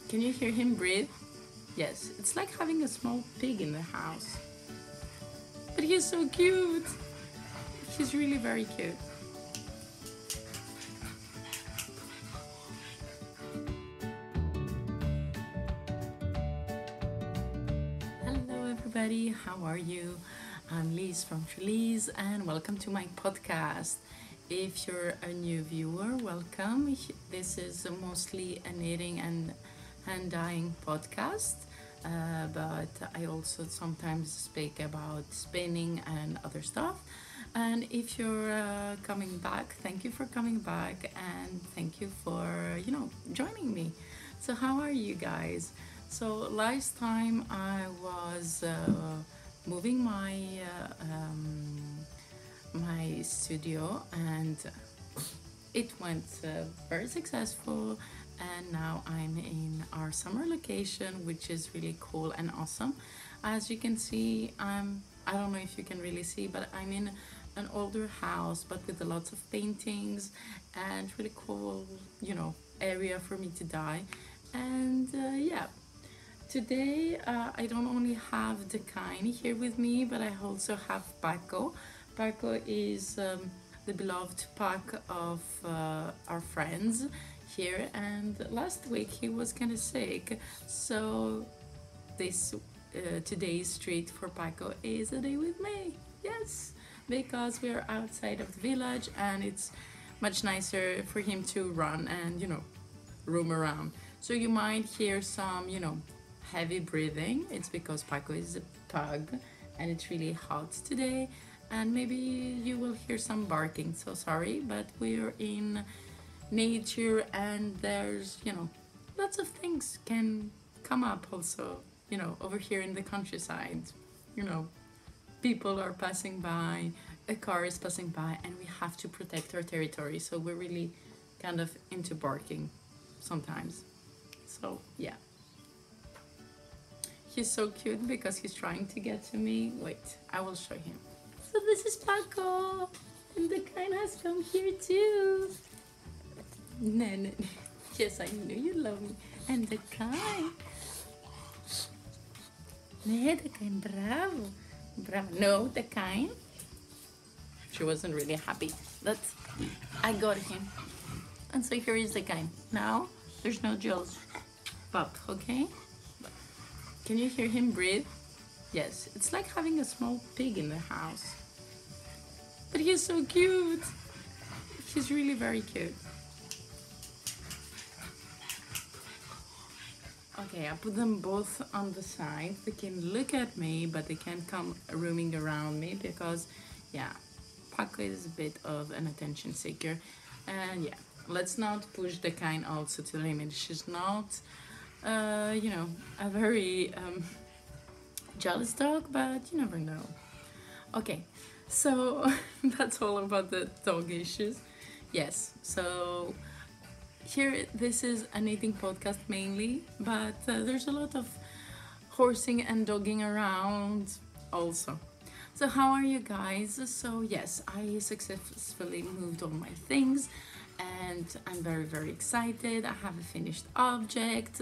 Can you hear him breathe? Yes, it's like having a small pig in the house. But he's so cute. He's really very cute. Hello everybody, how are you? I'm Liz from Feliz and welcome to my podcast. If you're a new viewer, welcome. This is mostly a knitting and hand dyeing podcast, but I also sometimes speak about spinning and other stuff. And if you're coming back, thank you for coming back and thank you for, joining me. So, how are you guys? So, last time I was moving my studio and it went very successful, and now I'm in our summer location, which is really cool and awesome. As you can see, I don't know if you can really see, but I'm in an older house but with lots of paintings and really cool area for me to dye. And today I don't only have the kind here with me, but I also have Paco. Paco is the beloved pack of our friends here, and last week he was kind of sick, so this today's treat for Paco is a day with me. Yes, because we're outside of the village and it's much nicer for him to run and roam around. So you might hear some heavy breathing. It's because Paco is a pug and it's really hot today, and maybe you will hear some barking, so sorry, but we're in nature and there's lots of things can come up also over here in the countryside. People are passing by, a car is passing by, and we have to protect our territory, so we're really kind of into barking sometimes. So yeah, he's so cute because he's trying to get to me. Wait, I will show him. So this is Paco, and the kind has come here too. No. Yes, I know you love me. And the kind. No, the kind, bravo. No, the kind. She wasn't really happy, but I got him. And so here is the kind. Now, there's no Jules. Pop, okay? Can you hear him breathe? Yes, it's like having a small pig in the house. But he's so cute. He's really very cute. Okay, I put them both on the side. They can look at me, but they can't come roaming around me because, yeah, Paco is a bit of an attention seeker. And yeah, let's not push the kind also to the limit. She's not, a very jealous dog, but you never know. Okay, so that's all about the dog issues. Yes, so here, this is a knitting podcast mainly, but there's a lot of horsing and dogging around also. So how are you guys? So yes, I successfully moved all my things and I'm very, very excited. I have a finished object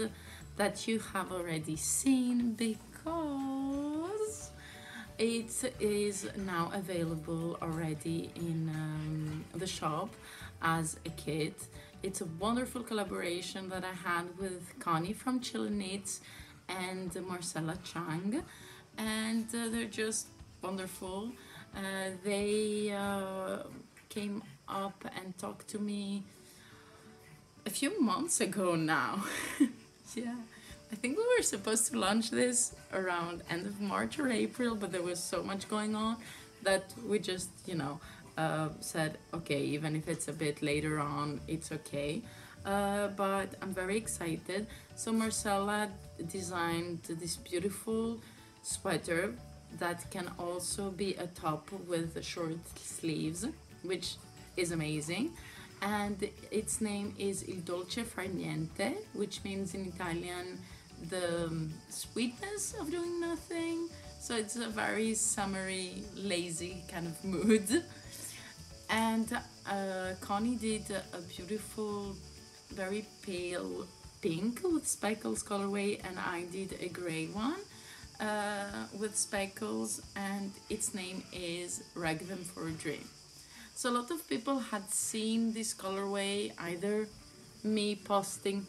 that you have already seen because it is now available already in the shop as a kit. It's a wonderful collaboration that I had with Connie from Chile Knits and Marcella Chang, and they're just wonderful. They came up and talked to me a few months ago now. Yeah, I think we were supposed to launch this around end of March or April, but there was so much going on that we just, said, okay, even if it's a bit later on, it's okay. But I'm very excited. So Marcella designed this beautiful sweater that can also be a top with short sleeves, which is amazing. And its name is Il Dolce Far Niente, which means in Italian the sweetness of doing nothing. So it's a very summery, lazy kind of mood. And Connie did a beautiful, very pale pink with speckles colorway, and I did a gray one with speckles, and its name is Requiem for a Dream. So a lot of people had seen this colorway, either me posting,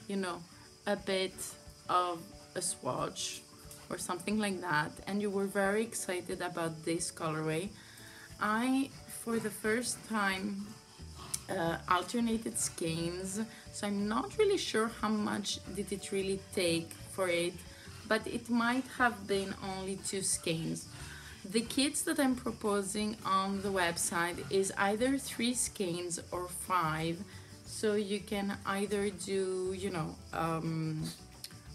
you know, a bit of a swatch or something like that, and you were very excited about this colorway. I, for the first time, alternated skeins, so I'm not really sure how much did it really take for it, but it might have been only 2 skeins. The kits that I'm proposing on the website is either 3 skeins or 5, so you can either do, you know,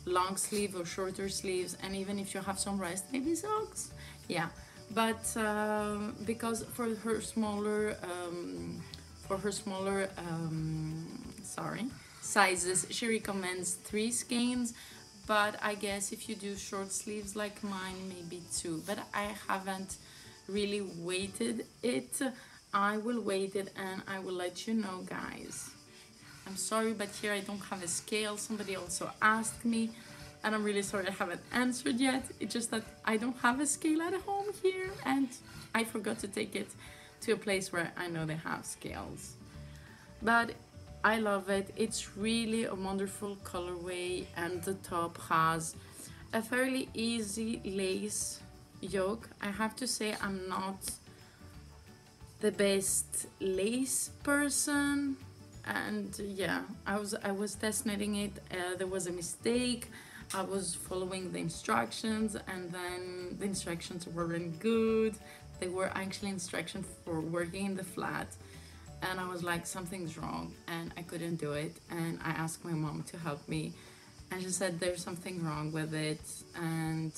long sleeve or shorter sleeves, and even if you have some rest, maybe socks, yeah. But because for her smaller sizes, she recommends 3 skeins, but I guess if you do short sleeves like mine, maybe 2. But I haven't really weighted it. I will weight it and I will let you know, guys. I'm sorry, but here I don't have a scale. Somebody also asked me, and I'm really sorry I haven't answered yet. It's just that I don't have a scale at home here, and I forgot to take it to a place where I know they have scales. But I love it. It's really a wonderful colorway, and the top has a fairly easy lace yoke. I have to say I'm not the best lace person, and yeah, I was test knitting it. There was a mistake. I was following the instructions, and then the instructions weren't good. They were actually instructions for working in the flat, and I was like, something's wrong, and I couldn't do it. And I asked my mom to help me, and she said there's something wrong with it. And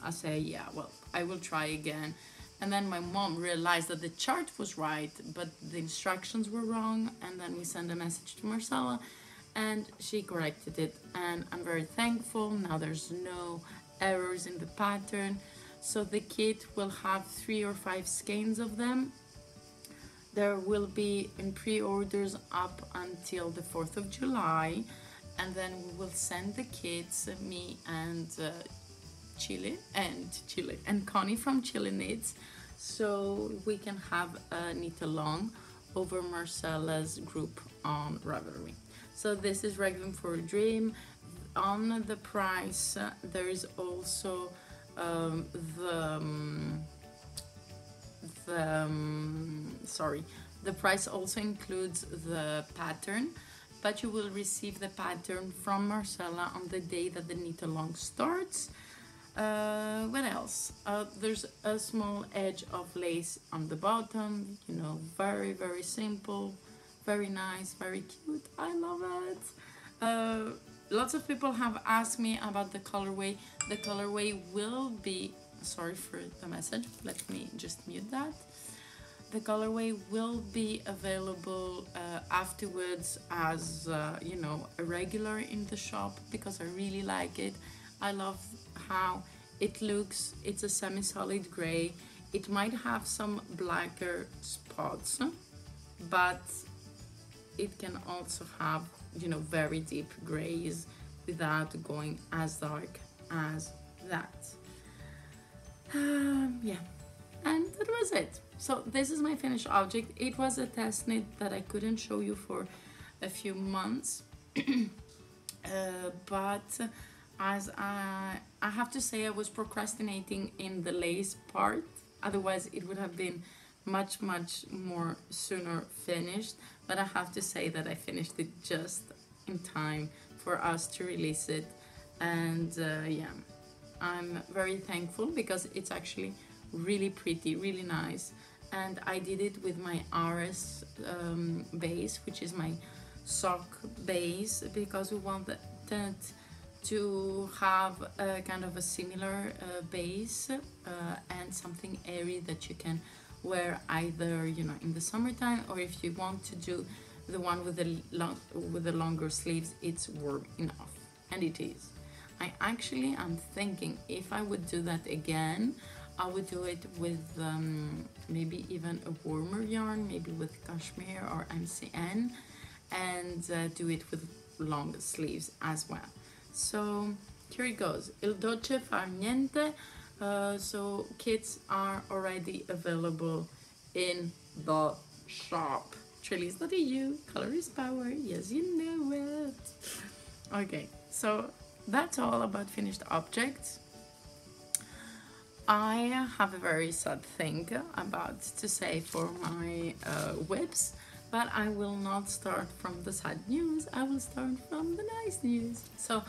I say, yeah, well, I will try again. And then my mom realized that the chart was right, but the instructions were wrong. And then we sent a message to Marcella, and she corrected it. And I'm very thankful. Now there's no errors in the pattern. So the kit will have 3 or 5 skeins of them. There will be in pre-orders up until the 4th of July. And then we will send the kits, me and Chile and Connie from Chile Knits, so we can have a knit along over Marcella's group on Ravelry. So this is Requiem for a Dream. On the price, there is also the price also includes the pattern, but you will receive the pattern from Marcella on the day that the knit along starts. What else? There's a small edge of lace on the bottom, you know, very, very simple, very nice, very cute. I love it. Lots of people have asked me about the colorway. The colorway will be, sorry for the message, let me just mute that. The colorway will be available afterwards as, you know, a regular in the shop, because I really like it. I love how it looks. It's a semi-solid gray. It might have some blacker spots, but it can also have, you know, very deep grays without going as dark as that. Yeah, and that was it. So this is my finished object. It was a test knit that I couldn't show you for a few months, but as I have to say, I was procrastinating in the lace part. Otherwise it would have been much more sooner finished, but I have to say that I finished it just in time for us to release it. And yeah, I'm very thankful because it's actually really pretty, really nice. And I did it with my RS base, which is my sock base, because we wanted to have a kind of a similar base and something airy that you can wear either, you know, in the summertime, or if you want to do the one with the longer sleeves, it's warm enough, and it is. I'm thinking if I would do that again, I would do it with maybe even a warmer yarn, maybe with cashmere or MCN, and do it with long sleeves as well. So here it goes. Il dolce far niente. So kits are already available in the shop. Trellis.eu, color is power, yes you know it. Okay, so that's all about finished objects. I have a very sad thing about to say for my whips, but I will not start from the sad news, I will start from the nice news. So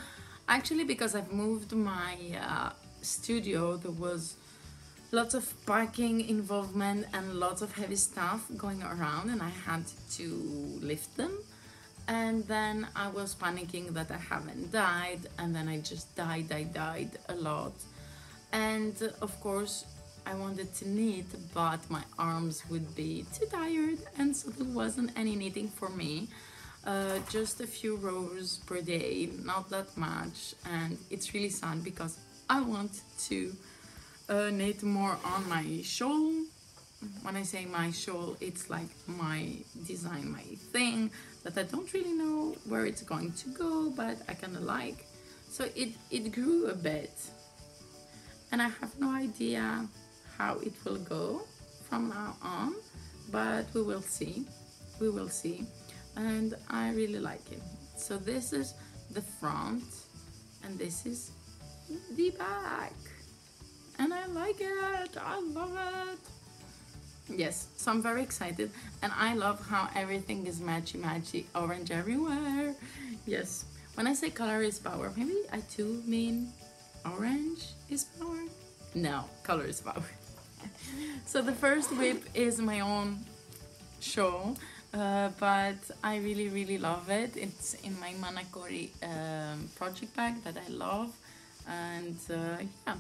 actually, because I've moved my studio, there was lots of packing involvement and lots of heavy stuff going around, and I had to lift them. And then I was panicking that I haven't dyed, and then I just died a lot. And of course I wanted to knit, but my arms would be too tired, and so there wasn't any knitting for me. Just a few rows per day, not that much, and it's really sad because I want to knit more on my shawl. When I say my shawl, it's like my design, my thing that I don't really know where it's going to go, but I kind of like. So it grew a bit, and I have no idea how it will go from now on, but we will see. We will see. And I really like it. So this is the front, and this is the back. And I like it. I love it. Yes, so I'm very excited, and I love how everything is matchy orange everywhere. Yes, when I say color is power, maybe I too mean orange is power? No, color is power. So the first whip is my own shawl, but I really love it. It's in my Manakori project bag that I love, and yeah,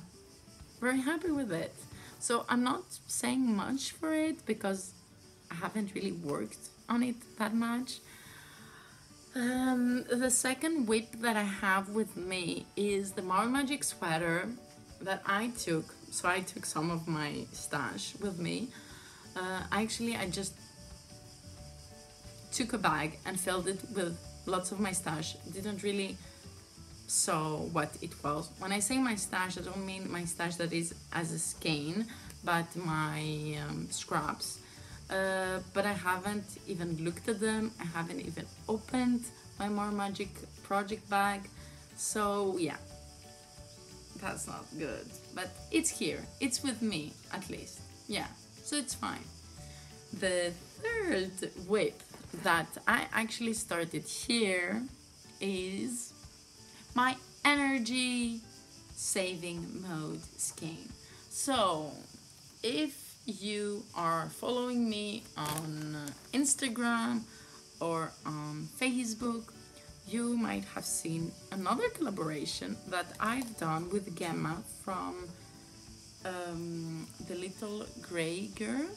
very happy with it. So I'm not saying much for it because I haven't really worked on it that much. The second whip that I have with me is the Marble Magic sweater that I took. So I took some of my stash with me. I just took a bag and filled it with lots of my stash. Didn't really saw what it was. When I say my stash, I don't mean my stash that is as a skein, but my scraps. But I haven't even looked at them. I haven't even opened my More Magic project bag. So yeah, that's not good. But it's here. It's with me, at least. Yeah, so it's fine. The third whip that I actually started here is my energy saving mode skein. So if you are following me on Instagram or on Facebook, you might have seen another collaboration that I've done with Gemma from The Little Grey Girl.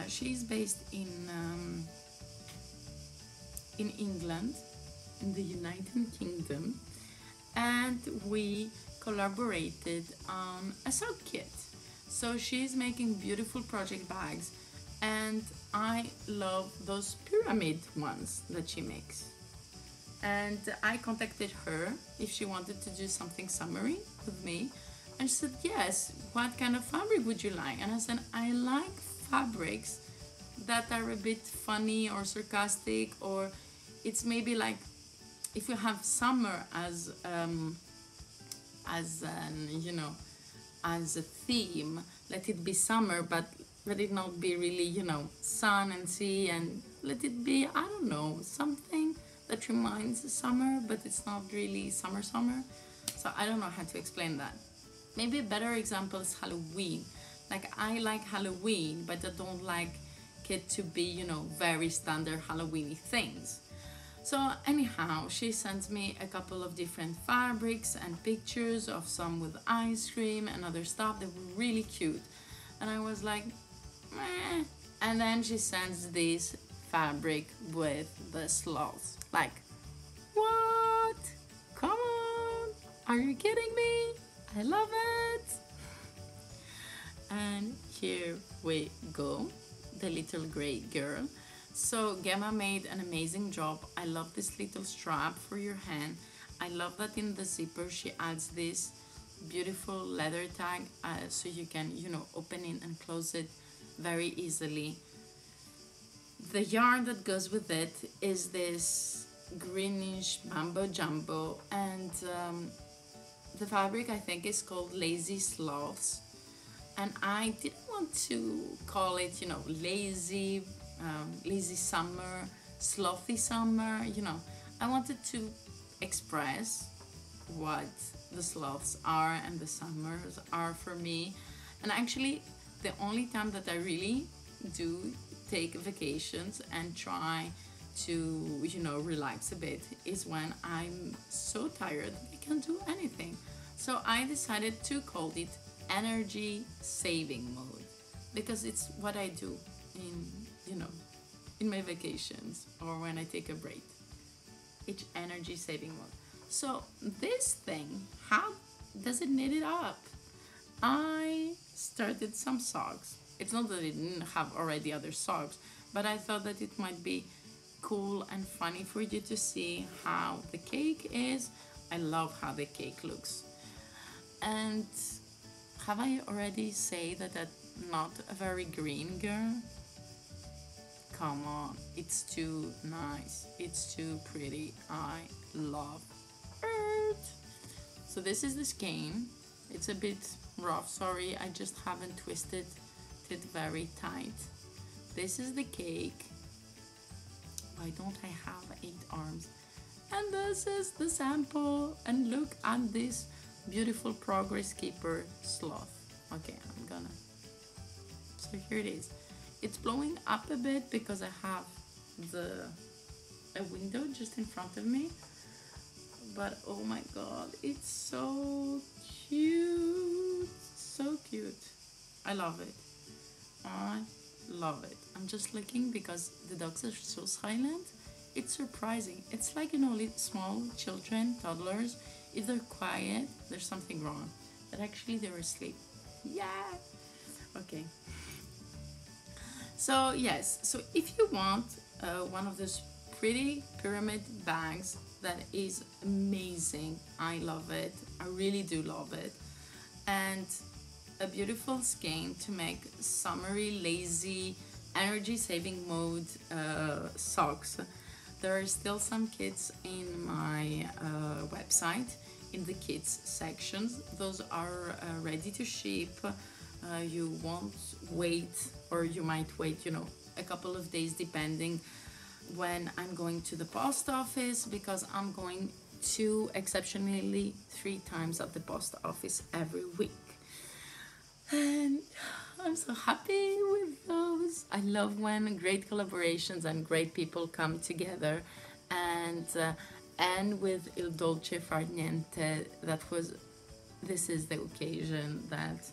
She's based in England, in the United Kingdom, and we collaborated on a sock kit. So she's making beautiful project bags, and I love those pyramid ones that she makes. And I contacted her if she wanted to do something summery with me, and she said yes. What kind of fabric would you like? And I said I like fabrics that are a bit funny or sarcastic, or it's maybe like if you have summer as you know, as a theme, let it be summer, but let it not be really, you know, sun and sea, and let it be, I don't know, something that reminds summer, but it's not really summer. So I don't know how to explain that. Maybe a better example is Halloween. Like, I like Halloween, but I don't like it to be, you know, very standard Halloween-y things. So anyhow, she sent me a couple of different fabrics and pictures of some with ice cream and other stuff that were really cute. And I was like, meh. And then she sends this fabric with the sloths. Like, what? Come on, are you kidding me? I love it. And here we go, the Little Grey Girl. So Gemma made an amazing job. I love this little strap for your hand. I love that in the zipper she adds this beautiful leather tag, so you can, you know, open it and close it very easily. The yarn that goes with it is this greenish mambo jumbo, and the fabric I think is called Lazy Sloths. And I didn't want to call it, you know, lazy summer, slothy summer, you know. I wanted to express what the sloths are and the summers are for me. And actually, the only time that I really do take vacations and try to, you know, relax a bit is when I'm so tired I can't do anything. So I decided to call it energy saving mode, because it's what I do in, you know, in my vacations or when I take a break. It's energy saving mode. So this thing, how does it knit it up? I started some socks. It's not that I didn't have already other socks, but I thought that it might be cool and funny for you to see how the cake is. I love how the cake looks. And have I already said that I'm not a very green girl? Come on, it's too nice, it's too pretty. I love it. So this is the skein. It's a bit rough, sorry, I just haven't twisted it very tight. This is the cake. Why don't I have 8 arms? And this is the sample, and look at this beautiful Progress Keeper sloth. Okay, I'm gonna, so here it is. It's blowing up a bit because I have a window just in front of me, but oh my god, it's so cute, so cute. I love it, I love it. I'm just looking because the dogs are so silent. It's surprising. It's like, you know, small children, toddlers, if they're quiet, there's something wrong, but actually they're asleep. Yeah. Okay. So yes, so if you want one of those pretty pyramid bags that is amazing, I love it, I really do love it, and a beautiful skein to make summery, lazy, energy saving mode socks. There are still some kits in my website in the kids sections. Those are ready to ship. You won't wait, or you might wait, you know, a couple of days depending when I'm going to the post office, because I'm going to exceptionally 3 times at the post office every week. And I'm so happy with those. I love when great collaborations and great people come together, and with Il Dolce Far Niente, this is the occasion that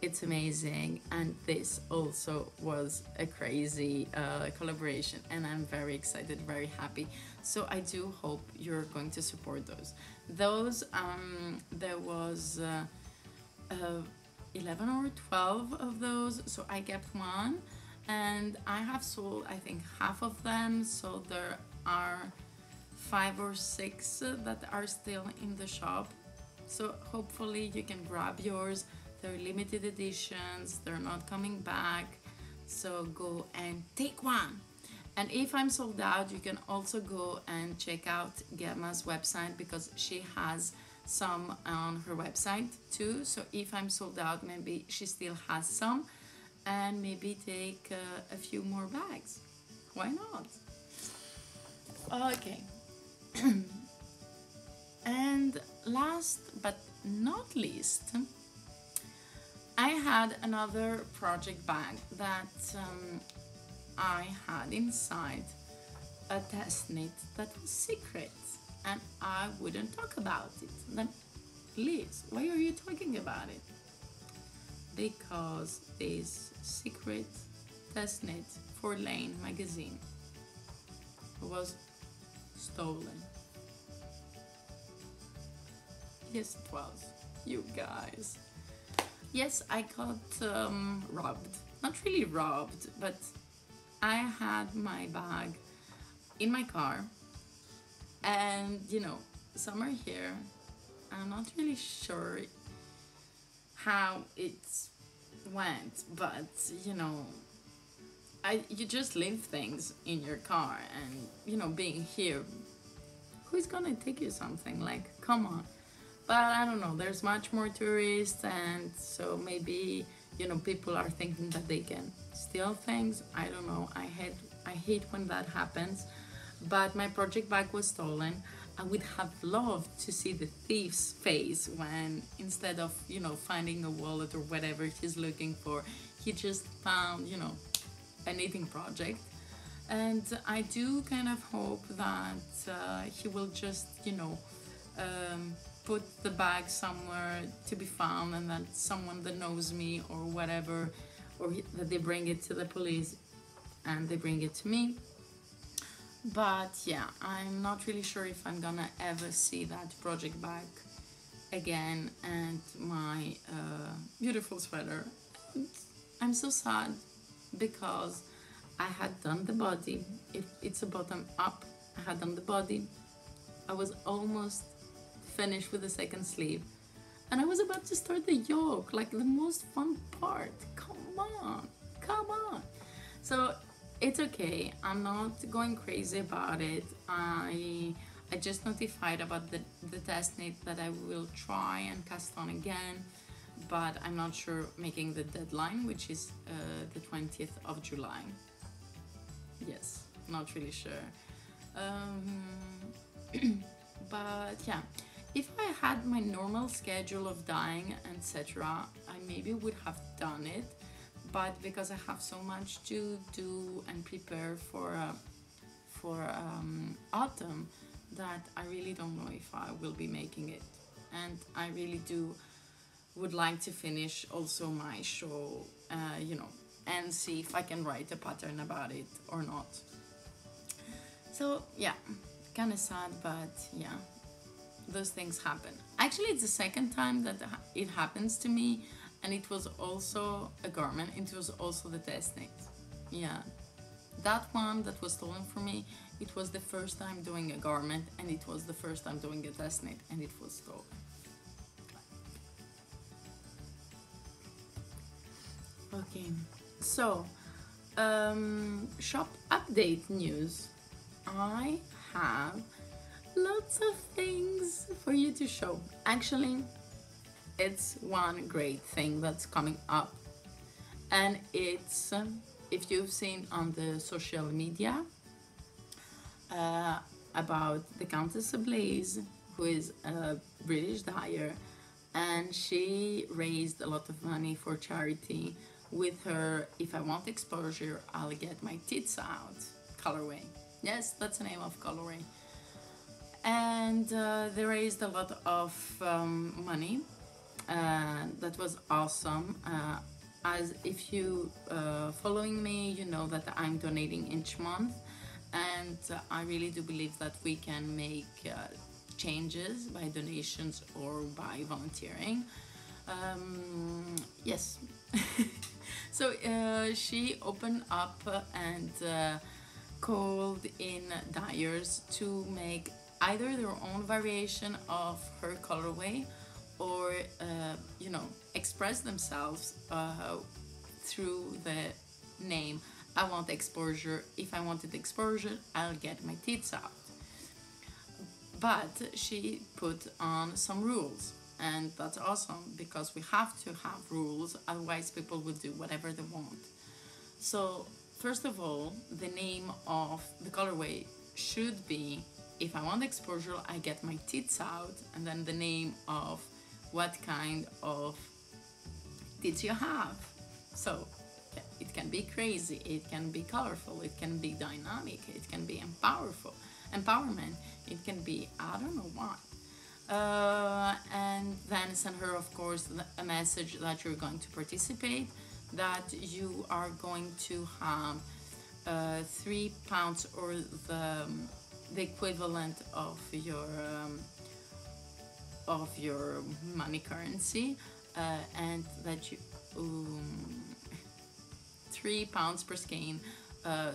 it's amazing, and this also was a crazy collaboration, and I'm very excited, very happy. So I do hope you're going to support those. There was 11 or 12 of those, so I kept one, and I have sold I think half of them, so there are 5 or 6 that are still in the shop. So hopefully you can grab yours. They're limited editions, they're not coming back, so go and take one. And if I'm sold out, you can also go and check out Gemma's website, because she has some on her website too. So if I'm sold out, maybe she still has some, and maybe take a few more bags. Why not? Okay. And last but not least, I had another project bag that I had inside a test knit that was secret, and I wouldn't talk about it. Then, Liz, why are you talking about it? Because this secret test knit for Lane magazine was stolen. Yes, it was, you guys. Yes, I got robbed. Not really robbed, but I had my bag in my car, and you know, summer here, I'm not really sure how it went, but you know, you just leave things in your car, and you know, being here, who's gonna take you something? Like, come on. But I don't know, there's much more tourists, and so maybe, you know, people are thinking that they can steal things. I don't know. I hate when that happens. But my project bag was stolen. I would have loved to see the thief's face when, instead of, you know, finding a wallet or whatever he's looking for, he just found, you know, a knitting project. And I do kind of hope that he will just, you know, put the bag somewhere to be found, and that someone that knows me or whatever, or that they bring it to the police and they bring it to me. But yeah, I'm not really sure if I'm gonna ever see that project bag again, and my beautiful sweater. And I'm so sad because I had done the body. It's a bottom up. I had done the body. I was almost finished with the second sleeve, and I was about to start the yoke, like the most fun part. Come on, come on. So it's okay, I'm not going crazy about it. I just notified about the test knit that I will try and cast on again, but I'm not sure making the deadline, which is the 20th of July. Yes, not really sure. But yeah, if I had my normal schedule of dyeing, etc., I maybe would have done it, but because I have so much to do and prepare for autumn, that I really don't know if I will be making it. And I really would like to finish also my show, you know, and see if I can write a pattern about it or not. So yeah, kind of sad, but yeah, those things happen. Actually, it's the second time that it happens to me, and it was also a garment. It was also the test knit. Yeah, that one that was stolen from me, it was the first time doing a garment, and it was the first time doing a test knit, and it was stolen. Okay, so shop update news. I have lots of things for you to show. Actually, it's one great thing that's coming up, and it's if you've seen on the social media about the Countess Ablaze, who is a British dyer, and she raised a lot of money for charity with her "If I Want Exposure, I'll Get My Tits Out" colorway. Yes, that's the name of colorway. And they raised a lot of money. That was awesome. As if you following me, you know that I'm donating each month, and I really do believe that we can make changes by donations or by volunteering. Yes. So she opened up and called in dyers to make either their own variation of her colorway, or you know, express themselves through the name "I want exposure. If I wanted exposure, I'll get my tits out." But she put on some rules, and that's awesome because we have to have rules, otherwise people will do whatever they want. So first of all, the name of the colorway should be "If I want exposure, I get my tits out," and then the name of what kind of tits you have. So it can be crazy, it can be colorful, it can be dynamic, it can be empowerment, it can be I don't know what. And then send her, of course, a message that you're going to participate, that you are going to have £3 or the equivalent of your money currency, and that you £3 per skein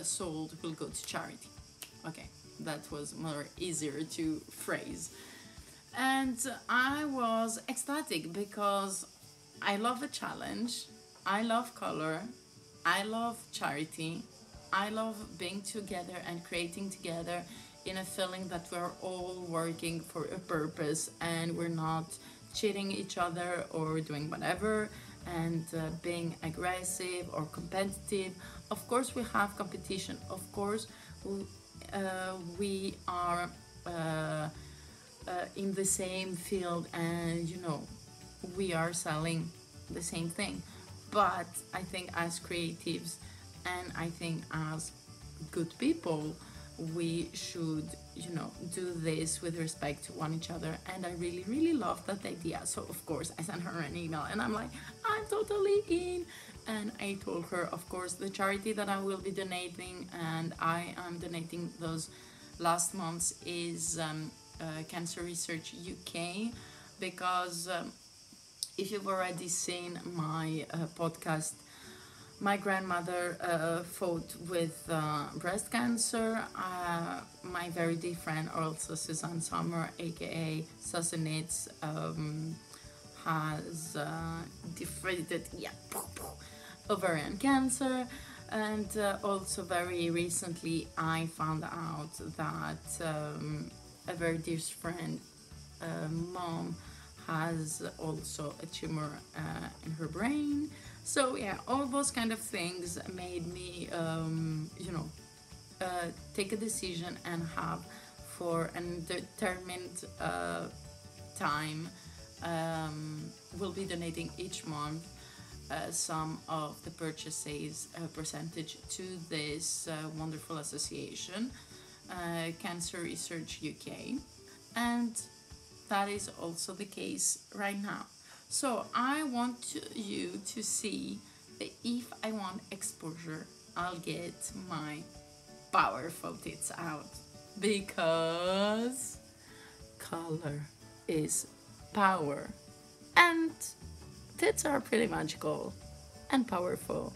sold will go to charity. Okay, that was more easier to phrase. And I was ecstatic because I love a challenge, I love color, I love charity, I love being together and creating together in a feeling that we're all working for a purpose and we're not cheating each other or doing whatever and being aggressive or competitive. Of course, we have competition. Of course, we are in the same field and we are selling the same thing. But I think as creatives and I think as good people, we should do this with respect to one each other. And I really, really love that idea. So of course I sent her an email and I'm like, I'm totally in. And I told her, of course, the charity that I will be donating, and I am donating those last months, is Cancer Research UK, because if you've already seen my podcast, my grandmother fought with breast cancer. My very dear friend, also Suzanne Sommer, aka Sussanitz, has defeated ovarian cancer. And also very recently I found out that a very dear friend, mom, has also a tumor in her brain. So yeah, all those kind of things made me take a decision and have for an determined time, will be donating each month some of the purchases percentage to this wonderful association, Cancer Research UK. And that is also the case right now. So I want you to see that if I want exposure, I'll get my powerful tits out, because color is power and tits are pretty magical and powerful.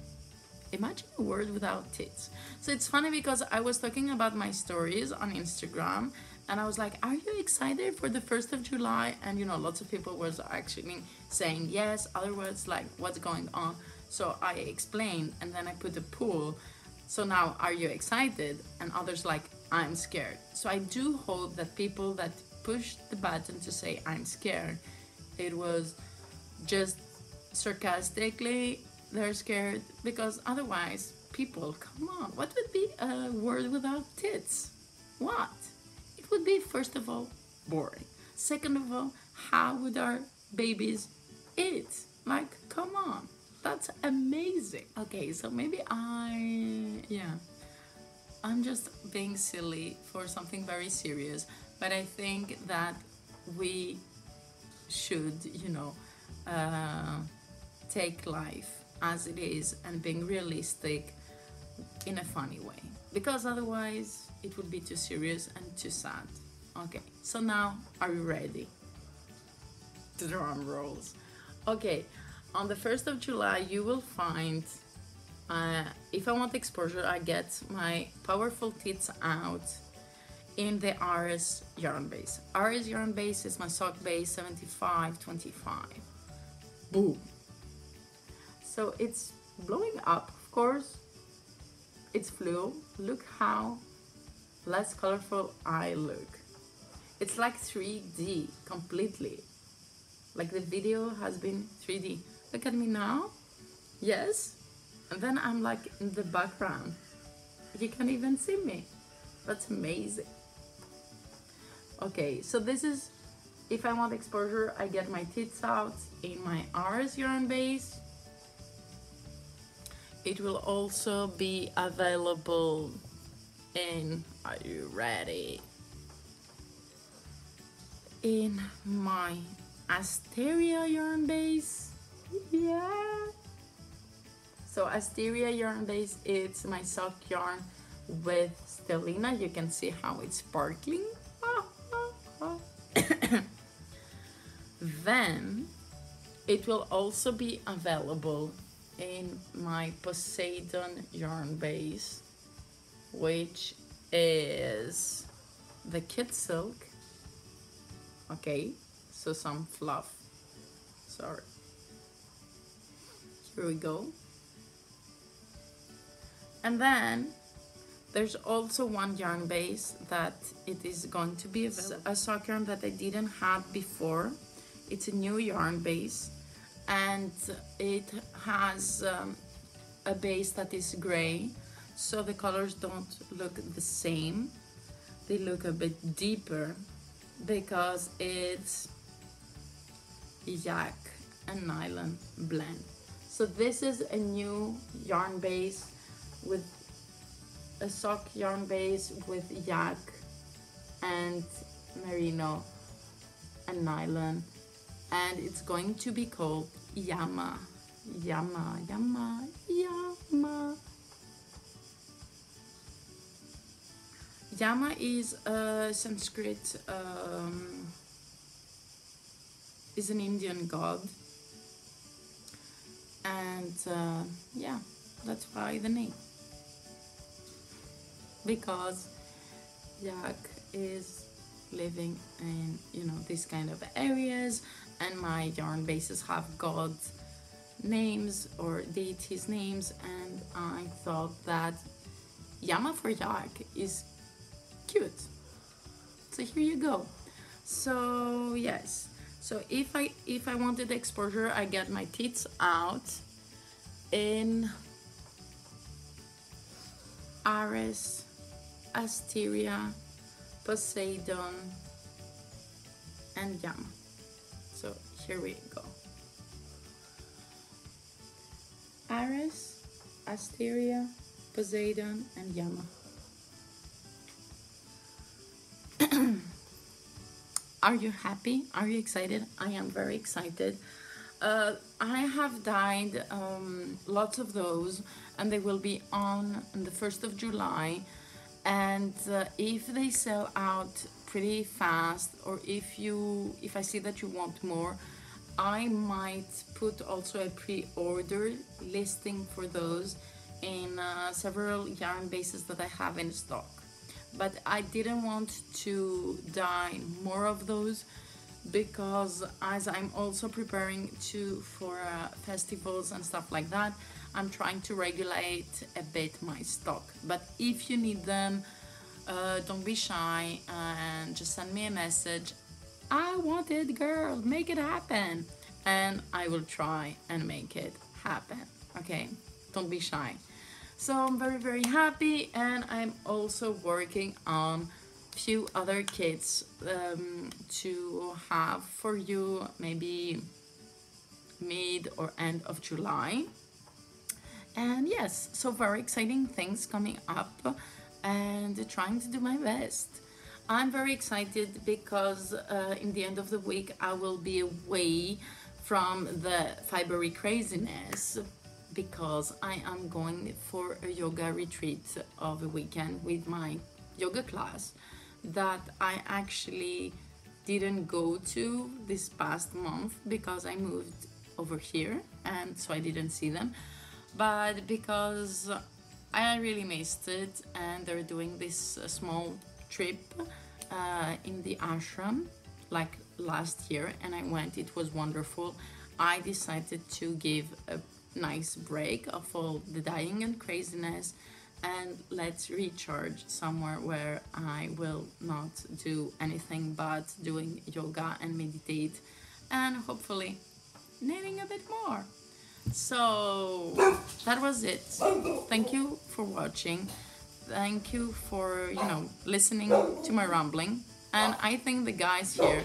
Imagine a world without tits. So it's funny because I was talking about my stories on Instagram and I was like, are you excited for the 1st of July? And lots of people was actually saying yes, otherwise like, what's going on? So I explained and then I put a poll. So now, are you excited? And others like, I'm scared. So I do hope that people that pushed the button to say I'm scared, it was just sarcastically they're scared, because otherwise, people, come on, what would be a world without tits? What? It would be, first of all, boring. Second of all, how would our babies eat? Like, come on, that's amazing. Okay, so maybe I'm just being silly for something very serious, but I think that we should, take life as it is and being realistic in a funny way, because otherwise it would be too serious and too sad. Okay, so now, are you ready? Drum rolls. Okay, on the 1st of July you will find, if I want exposure, I get my powerful tits out in the RS yarn base. RS yarn base is my sock base 7525. Boom. So it's blowing up, of course. It's fluo. Look how less colorful I look. It's like 3D completely. Like the video has been 3D. Look at me now. Yes. And then I'm like in the background. You can't even see me. That's amazing. Okay, so this is, if I want exposure, I get my tits out in my RS yarn base. It will also be available in, are you ready? In my Asteria yarn base. Yeah. So Asteria yarn base, it's my sock yarn with stellina. You can see how it's sparkling. Then it will also be available in my Poseidon yarn base. which is the kid silk. Okay, so some fluff. Sorry. Here we go. And then there's also one yarn base that it is going to be a sock yarn that I didn't have before. It's a new yarn base, and it has a base that is gray, so the colors don't look the same. They look a bit deeper because it's yak and nylon blend. So this is a new yarn base with a sock yarn base with yak and merino and nylon, and it's going to be called Yama. Yama, Yama, Yama. Yama is a Sanskrit, is an Indian god, and yeah, that's why the name. Because yak is living in, you know, these kind of areas, and my yarn bases have god names or deities names, and I thought that Yama for yak is cute. So here you go. So yes, so if I wanted exposure, I get my teats out in Aries, Asteria, Poseidon, and Yama. So here we go. Aries, Asteria, Poseidon, and Yama. Are you happy? Are you excited? I am very excited. I have dyed lots of those, and they will be on the 1st of July. And if they sell out pretty fast, or if I see that you want more, I might put also a pre-order listing for those in several yarn bases that I have in stock. But I didn't want to dye more of those because as I'm also preparing for festivals and stuff like that, I'm trying to regulate a bit my stock. But if you need them, don't be shy and just send me a message. I want it, girl, make it happen, and I will try and make it happen. Okay, don't be shy. So I'm very, very happy, and I'm also working on a few other kits to have for you maybe mid or end of July. And yes, so very exciting things coming up, and trying to do my best. I'm very excited because in the end of the week I will be away from the fibery craziness, because I am going for a yoga retreat of a weekend with my yoga class that I actually didn't go to this past month because I moved over here, and so I didn't see them. But because I really missed it, and they're doing this small trip in the ashram like last year, and I went, it was wonderful. I decided to give a nice break of all the dyeing and craziness, and let's recharge somewhere where I will not do anything but doing yoga and meditate, and hopefully knitting a bit more. So that was it. Thank you for watching. Thank you for, you know, listening to my rambling. And I think the guys here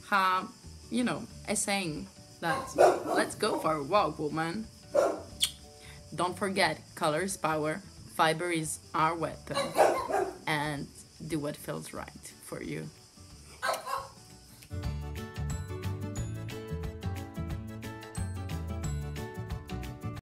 have, you know, a saying that let's go for a walk, woman. Don't forget, color is power, fiber is our weapon, and do what feels right for you.